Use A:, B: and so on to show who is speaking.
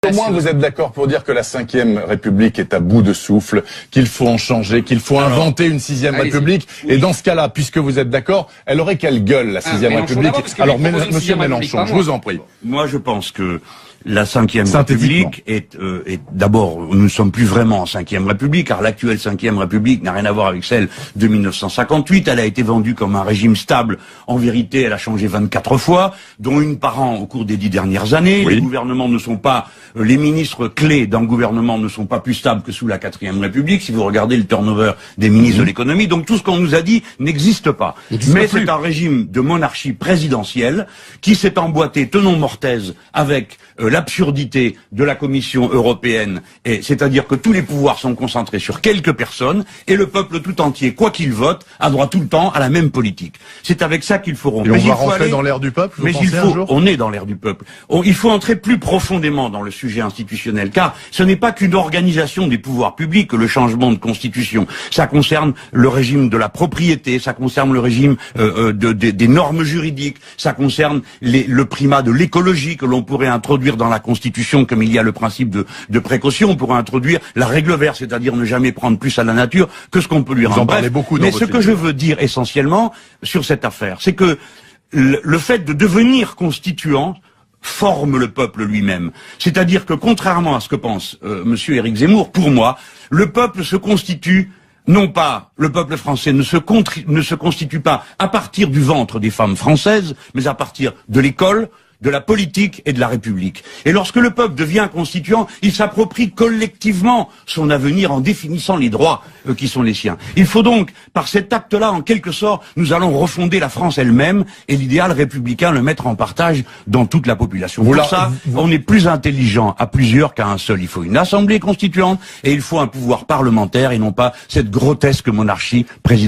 A: Au moins, vous êtes d'accord pour dire que la 5e République est à bout de souffle, qu'il faut en changer, qu'il faut inventer une 6e République. Oui. Et dans ce cas-là, puisque vous êtes d'accord, elle aurait quelle gueule, la 6e République? Alors, monsieur Mélenchon, je vous en prie.
B: Moi, je pense que la 5e République est d'abord, nous ne sommes plus vraiment en 5e République, car l'actuelle 5e République n'a rien à voir avec celle de 1958. Elle a été vendue comme un régime stable. En vérité, elle a changé 24 fois, dont une par an au cours des 10 dernières années. Oui. Les gouvernements ne sont pas, les ministres clés d'un gouvernement ne sont pas plus stables que sous la 4e République, si vous regardez le turnover des ministres de l'économie. Donc tout ce qu'on nous a dit n'existe pas. Mais c'est un régime de monarchie présidentielle qui s'est emboîté tenons mortaise avec l'absurdité de la Commission européenne, c'est-à-dire que tous les pouvoirs sont concentrés sur quelques personnes et le peuple tout entier, quoi qu'il vote, a droit tout le temps à la même politique. C'est avec ça qu'il faut rompre.
A: Et on va rentrer dans l'ère du peuple, vous pensez un jour ?
B: On est dans l'ère du peuple. Il faut entrer plus profondément dans le sujet institutionnel, car ce n'est pas qu'une organisation des pouvoirs publics, le changement de constitution. Ça concerne le régime de la propriété, ça concerne le régime des normes juridiques, ça concerne le primat de l'écologie que l'on pourrait introduire dans la Constitution, comme il y a le principe de précaution. On pourrait introduire la règle verte, c'est-à-dire ne jamais prendre plus à la nature que ce qu'on peut lui rendre.
A: Vous en parlez beaucoup dans
B: votre livre. Mais ce que je veux dire essentiellement sur cette affaire, c'est que le fait de devenir constituant forme le peuple lui-même. C'est-à-dire que contrairement à ce que pense monsieur Éric Zemmour, pour moi, le peuple se constitue non pas, le peuple français ne se constitue pas à partir du ventre des femmes françaises, mais à partir de l'école, de la politique et de la République. Et lorsque le peuple devient constituant, il s'approprie collectivement son avenir en définissant les droits qui sont les siens. Il faut donc, par cet acte-là, en quelque sorte, nous allons refonder la France elle-même et l'idéal républicain le mettre en partage dans toute la population. Pour ça, on est plus intelligent à plusieurs qu'à un seul. Il faut une assemblée constituante et il faut un pouvoir parlementaire et non pas cette grotesque monarchie présidentielle.